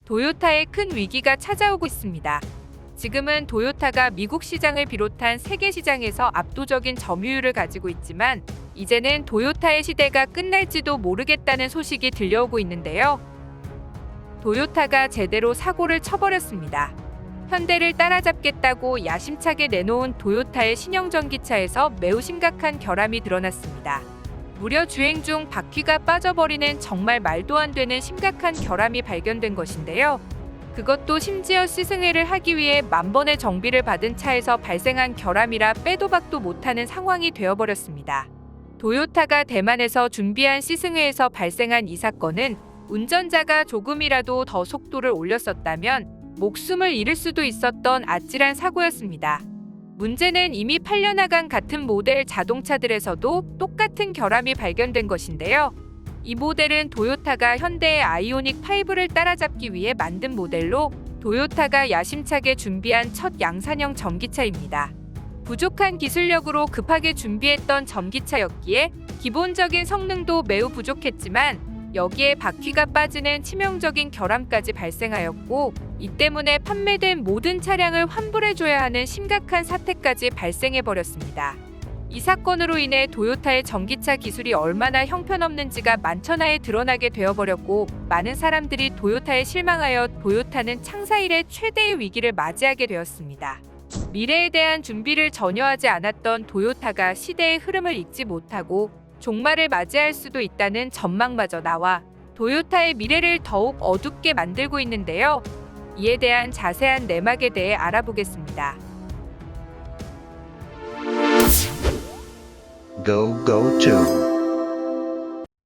도요타에 큰 위기가 찾아오고 있습니다. 지금은 도요타가 미국 시장을 비롯한 세계 시장에서 압도적인 점유율을 가지고 있지만 이제는 도요타의 시대가 끝날지도 모르겠다는 소식이 들려오고 있는데요. 도요타가 제대로 사고를 쳐버렸습니다. 현대를 따라잡겠다고 야심차게 내놓은 도요타의 신형 전기차에서 매우 심각한 결함이 드러났습니다. 무려 주행 중 바퀴가 빠져버리는 정말 말도 안 되는 심각한 결함이 발견된 것인데요. 그것도 심지어 시승회를 하기 위해 만번의 정비를 받은 차에서 발생한 결함이라 빼도 박도 못하는 상황이 되어버렸습니다. 도요타가 대만에서 준비한 시승회에서 발생한 이 사건은 운전자가 조금이라도 더 속도를 올렸었다면 목숨을 잃을 수도 있었던 아찔한 사고였습니다. 문제는 이미 팔려나간 같은 모델 자동차들에서도 똑같은 결함이 발견된 것인데요. 이 모델은 도요타가 현대의 아이오닉 5를 따라잡기 위해 만든 모델로 도요타가 야심차게 준비한 첫 양산형 전기차입니다. 부족한 기술력으로 급하게 준비했던 전기차였기에 기본적인 성능도 매우 부족했지만 여기에 바퀴가 빠지는 치명적인 결함까지 발생하였고 이 때문에 판매된 모든 차량을 환불해줘야 하는 심각한 사태까지 발생해버렸습니다. 이 사건으로 인해 도요타의 전기차 기술이 얼마나 형편없는지가 만천하에 드러나게 되어버렸고 많은 사람들이 도요타에 실망하여 도요타는 창사 이래 최대의 위기를 맞이하게 되었습니다. 미래에 대한 준비를 전혀 하지 않았던 도요타가 시대의 흐름을 읽지 못하고 종말을 맞이할 수도 있다는 전망마저 나와 도요타의 미래를 더욱 어둡게 만들고 있는데요. 이에 대한 자세한 내막에 대해 알아보겠습니다.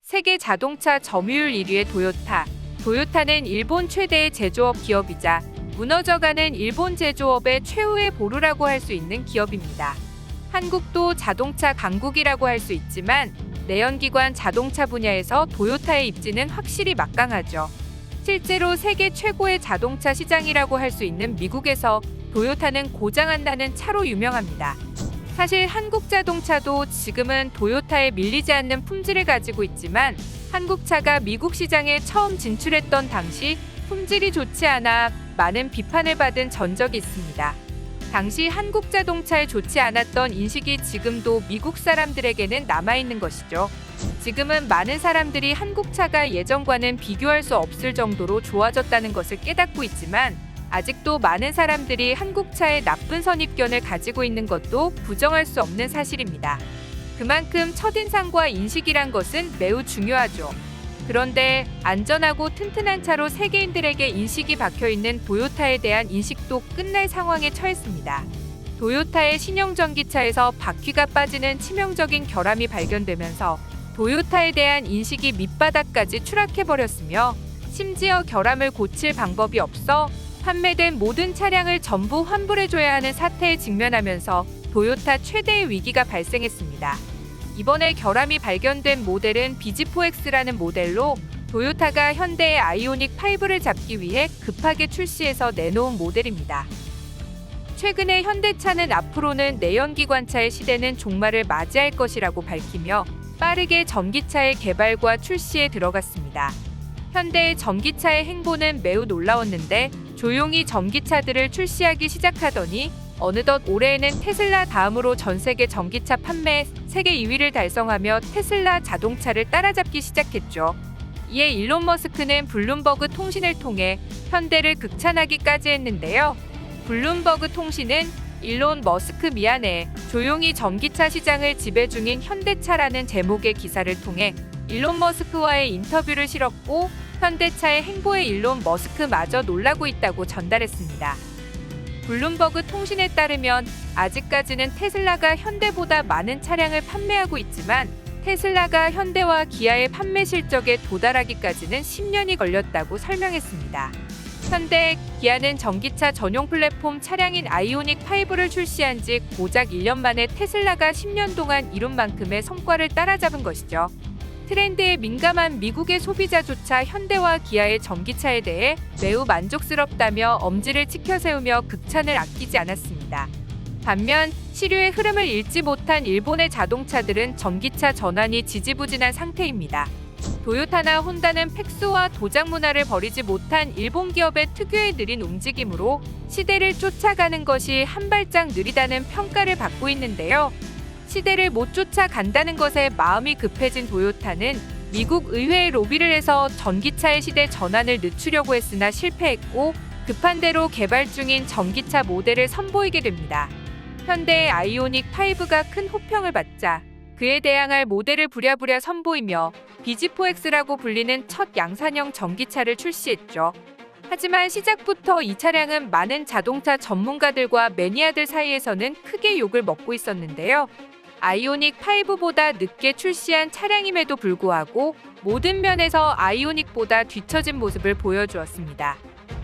세계 자동차 점유율 1위의 도요타. 도요타는 일본 최대의 제조업 기업이자 무너져가는 일본 제조업의 최후의 보루라고 할 수 있는 기업입니다. 한국도 자동차 강국이라고 할 수 있지만 내연기관 자동차 분야에서 도요타의 입지는 확실히 막강하죠. 실제로 세계 최고의 자동차 시장이라고 할 수 있는 미국에서 도요타는 고장 안 나는 차로 유명합니다. 사실 한국 자동차도 지금은 도요타에 밀리지 않는 품질을 가지고 있지만 한국차가 미국 시장에 처음 진출했던 당시 품질이 좋지 않아 많은 비판을 받은 전적이 있습니다. 당시 한국 자동차에 좋지 않았던 인식이 지금도 미국 사람들에게는 남아있는 것이죠. 지금은 많은 사람들이 한국차가 예전과는 비교할 수 없을 정도로 좋아졌다는 것을 깨닫고 있지만 아직도 많은 사람들이 한국차에 나쁜 선입견을 가지고 있는 것도 부정할 수 없는 사실입니다. 그만큼 첫인상과 인식이란 것은 매우 중요하죠. 그런데 안전하고 튼튼한 차로 세계인들에게 인식이 박혀있는 도요타에 대한 인식도 끝날 상황에 처했습니다. 도요타의 신형 전기차에서 바퀴가 빠지는 치명적인 결함이 발견되면서 도요타에 대한 인식이 밑바닥까지 추락해버렸으며 심지어 결함을 고칠 방법이 없어 판매된 모든 차량을 전부 환불해줘야 하는 사태에 직면하면서 도요타 최대의 위기가 발생했습니다. 이번에 결함이 발견된 모델은 BZ4X라는 모델로 도요타가 현대의 아이오닉 5를 잡기 위해 급하게 출시해서 내놓은 모델입니다. 최근에 현대차는 앞으로는 내연기관차의 시대는 종말을 맞이할 것이라고 밝히며 빠르게 전기차의 개발과 출시에 들어갔습니다. 현대의 전기차의 행보는 매우 놀라웠는데 조용히 전기차들을 출시하기 시작하더니 어느덧 올해에는 테슬라 다음으로 전 세계 전기차 판매 세계 2위를 달성하며 테슬라 자동차를 따라잡기 시작했죠. 이에 일론 머스크는 블룸버그 통신을 통해 현대를 극찬하기까지 했는데요. 블룸버그 통신은 일론 머스크 미안해 조용히 전기차 시장을 지배 중인 현대차라는 제목의 기사를 통해 일론 머스크와의 인터뷰를 실었고 현대차의 행보에 일론 머스크마저 놀라고 있다고 전달했습니다. 블룸버그 통신에 따르면 아직까지는 테슬라가 현대보다 많은 차량을 판매하고 있지만 테슬라가 현대와 기아의 판매 실적에 도달하기까지는 10년이 걸렸다고 설명했습니다. 현대, 기아는 전기차 전용 플랫폼 차량인 아이오닉 5를 출시한 지 고작 1년 만에 테슬라가 10년 동안 이룬 만큼의 성과를 따라잡은 것이죠. 트렌드에 민감한 미국의 소비자조차 현대와 기아의 전기차에 대해 매우 만족스럽다며 엄지를 치켜세우며 극찬을 아끼지 않았습니다. 반면 시류의 흐름을 읽지 못한 일본의 자동차들은 전기차 전환이 지지부진한 상태입니다. 도요타나 혼다는 팩스와 도장 문화를 버리지 못한 일본 기업의 특유의 느린 움직임으로 시대를 쫓아가는 것이 한 발짝 느리다는 평가를 받고 있는데요. 시대를 못 쫓아간다는 것에 마음이 급해진 도요타는 미국 의회에 로비를 해서 전기차의 시대 전환을 늦추려고 했으나 실패했고 급한 대로 개발 중인 전기차 모델을 선보이게 됩니다. 현대의 아이오닉 5가 큰 호평을 받자 그에 대항할 모델을 부랴부랴 선보이며 BZ4X라고 불리는 첫 양산형 전기차를 출시했죠. 하지만 시작부터 이 차량은 많은 자동차 전문가들과 매니아들 사이에서는 크게 욕을 먹고 있었는데요. 아이오닉 5보다 늦게 출시한 차량임에도 불구하고 모든 면에서 아이오닉보다 뒤처진 모습을 보여주었습니다.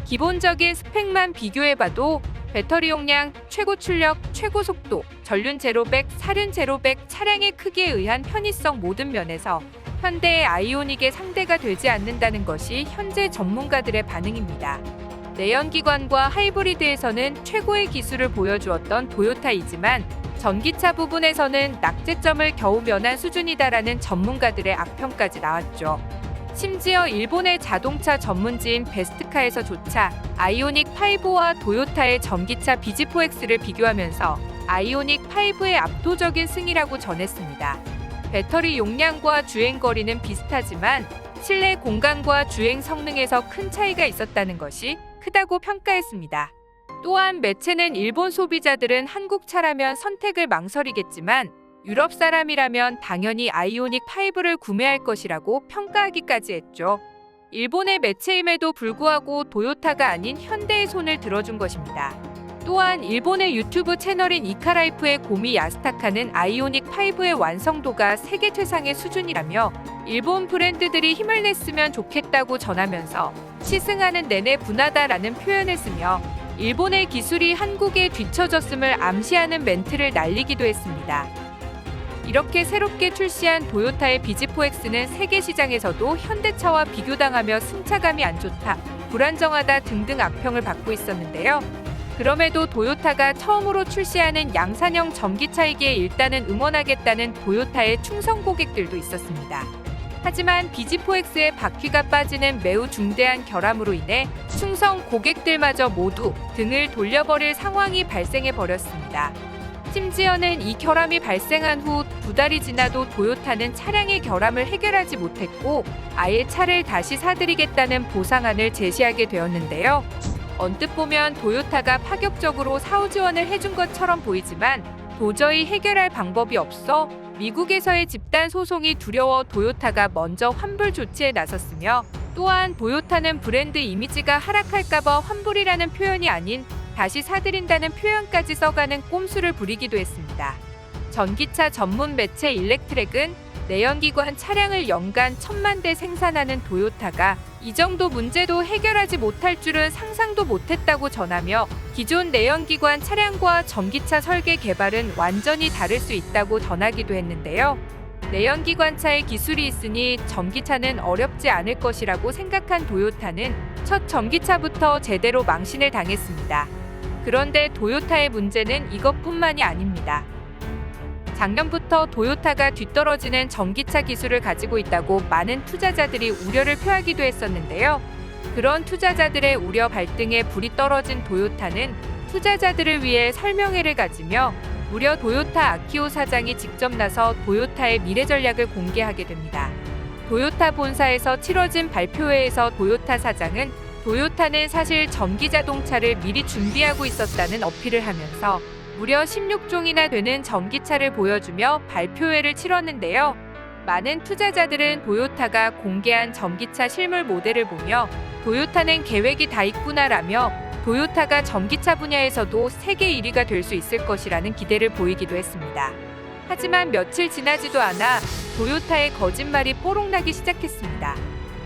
기본적인 스펙만 비교해봐도 배터리 용량, 최고 출력, 최고 속도, 전륜 제로백, 사륜 제로백, 차량의 크기에 의한 편의성 모든 면에서 현대의 아이오닉의 상대가 되지 않는다는 것이 현재 전문가들의 반응입니다. 내연기관과 하이브리드에서는 최고의 기술을 보여주었던 도요타이지만 전기차 부분에서는 낙제점을 겨우 면한 수준이다라는 전문가들의 악평까지 나왔죠. 심지어 일본의 자동차 전문지인 베스트카에서조차 아이오닉 5와 도요타의 전기차 BZ4X를 비교하면서 아이오닉 5의 압도적인 승이라고 전했습니다. 배터리 용량과 주행거리는 비슷하지만 실내 공간과 주행 성능에서 큰 차이가 있었다는 것이 크다고 평가했습니다. 또한 매체는 일본 소비자들은 한국 차라면 선택을 망설이겠지만 유럽 사람이라면 당연히 아이오닉 5를 구매할 것이라고 평가하기까지 했죠. 일본의 매체임에도 불구하고 도요타가 아닌 현대의 손을 들어준 것입니다. 또한 일본의 유튜브 채널인 이카라이프의 고미 야스타카는 아이오닉 5의 완성도가 세계 최상의 수준이라며 일본 브랜드들이 힘을 냈으면 좋겠다고 전하면서 시승하는 내내 분하다라는 표현을 쓰며 일본의 기술이 한국에 뒤처졌음을 암시하는 멘트를 날리기도 했습니다. 이렇게 새롭게 출시한 도요타의 BZ4X는 세계 시장에서도 현대차와 비교당하며 승차감이 안 좋다, 불안정하다 등등 악평을 받고 있었는데요. 그럼에도 도요타가 처음으로 출시하는 양산형 전기차이기에 일단은 응원하겠다는 도요타의 충성 고객들도 있었습니다. 하지만 BZ4X의 바퀴가 빠지는 매우 중대한 결함으로 인해 충성 고객들마저 모두 등을 돌려버릴 상황이 발생해버렸습니다. 심지어는 이 결함이 발생한 후 2달이 지나도 도요타는 차량의 결함을 해결하지 못했고 아예 차를 다시 사드리겠다는 보상안을 제시하게 되었는데요. 언뜻 보면 도요타가 파격적으로 사후 지원을 해준 것처럼 보이지만 도저히 해결할 방법이 없어 미국에서의 집단 소송이 두려워 도요타가 먼저 환불 조치에 나섰으며 또한 도요타는 브랜드 이미지가 하락할까봐 환불이라는 표현이 아닌 다시 사드린다는 표현까지 써가는 꼼수를 부리기도 했습니다. 전기차 전문 매체 일렉트렉은 내연기관 차량을 연간 1000만 대 생산하는 도요타가 이 정도 문제도 해결하지 못할 줄은 상상도 못했다고 전하며 기존 내연기관 차량과 전기차 설계 개발은 완전히 다를 수 있다고 전하기도 했는데요. 내연기관차의 기술이 있으니 전기차는 어렵지 않을 것이라고 생각한 도요타는 첫 전기차부터 제대로 망신을 당했습니다. 그런데 도요타의 문제는 이것뿐만이 아닙니다. 작년부터 도요타가 뒤떨어지는 전기차 기술을 가지고 있다고 많은 투자자들이 우려를 표하기도 했었는데요. 그런 투자자들의 우려 발등에 불이 떨어진 도요타는 투자자들을 위해 설명회를 가지며 무려 도요타 아키오 사장이 직접 나서 도요타의 미래 전략을 공개하게 됩니다. 도요타 본사에서 치러진 발표회에서 도요타 사장은 도요타는 사실 전기 자동차를 미리 준비하고 있었다는 어필을 하면서 무려 16종이나 되는 전기차를 보여주며 발표회를 치렀는데요. 많은 투자자들은 도요타가 공개한 전기차 실물 모델을 보며 도요타는 계획이 다 있구나라며 도요타가 전기차 분야에서도 세계 1위가 될 수 있을 것이라는 기대를 보이기도 했습니다. 하지만 며칠 지나지도 않아 도요타의 거짓말이 뽀록나기 시작했습니다.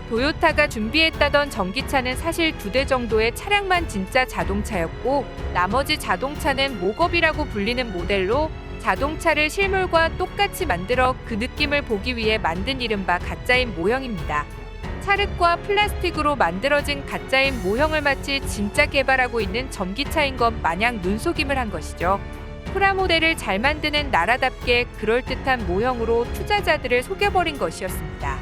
도요타가 준비했다던 전기차는 사실 2대 정도의 차량만 진짜 자동차였고 나머지 자동차는 목업이라고 불리는 모델로 자동차를 실물과 똑같이 만들어 그 느낌을 보기 위해 만든 이른바 가짜인 모형입니다. 찰흙과 플라스틱으로 만들어진 가짜인 모형을 마치 진짜 개발하고 있는 전기차인 것 마냥 눈속임을 한 것이죠. 프라모델을 잘 만드는 나라답게 그럴듯한 모형으로 투자자들을 속여버린 것이었습니다.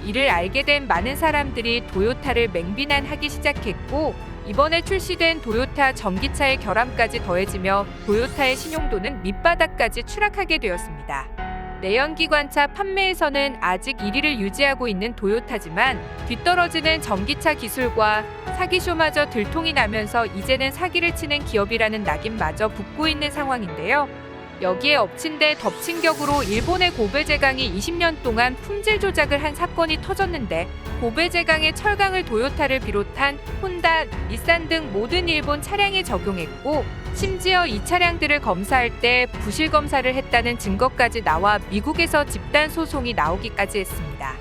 이를 알게 된 많은 사람들이 도요타를 맹비난하기 시작했고, 이번에 출시된 도요타 전기차의 결함까지 더해지며 도요타의 신용도는 밑바닥까지 추락하게 되었습니다. 내연기관차 판매에서는 아직 1위를 유지하고 있는 도요타지만 뒤떨어지는 전기차 기술과 사기쇼마저 들통이 나면서 이제는 사기를 치는 기업이라는 낙인마저 붙고 있는 상황인데요. 여기에 엎친 데 덮친 격으로 일본의 고베제강이 20년 동안 품질 조작을 한 사건이 터졌는데, 고베제강의 철강을 도요타를 비롯한 혼다, 닛산 등 모든 일본 차량에 적용했고, 심지어 이 차량들을 검사할 때 부실 검사를 했다는 증거까지 나와 미국에서 집단 소송이 나오기까지 했습니다.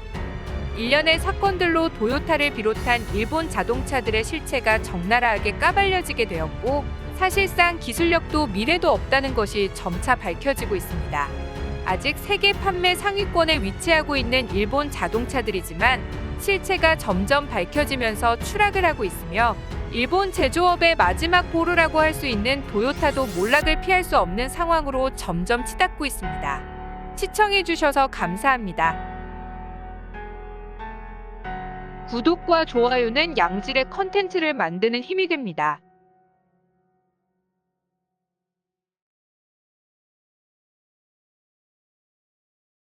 일련의 사건들로 도요타를 비롯한 일본 자동차들의 실체가 적나라하게 까발려지게 되었고, 사실상 기술력도 미래도 없다는 것이 점차 밝혀지고 있습니다. 아직 세계 판매 상위권에 위치하고 있는 일본 자동차들이지만 실체가 점점 밝혀지면서 추락을 하고 있으며, 일본 제조업의 마지막 보루라고 할 수 있는 도요타도 몰락을 피할 수 없는 상황으로 점점 치닫고 있습니다. 시청해주셔서 감사합니다. 구독과 좋아요는 양질의 컨텐츠를 만드는 힘이 됩니다.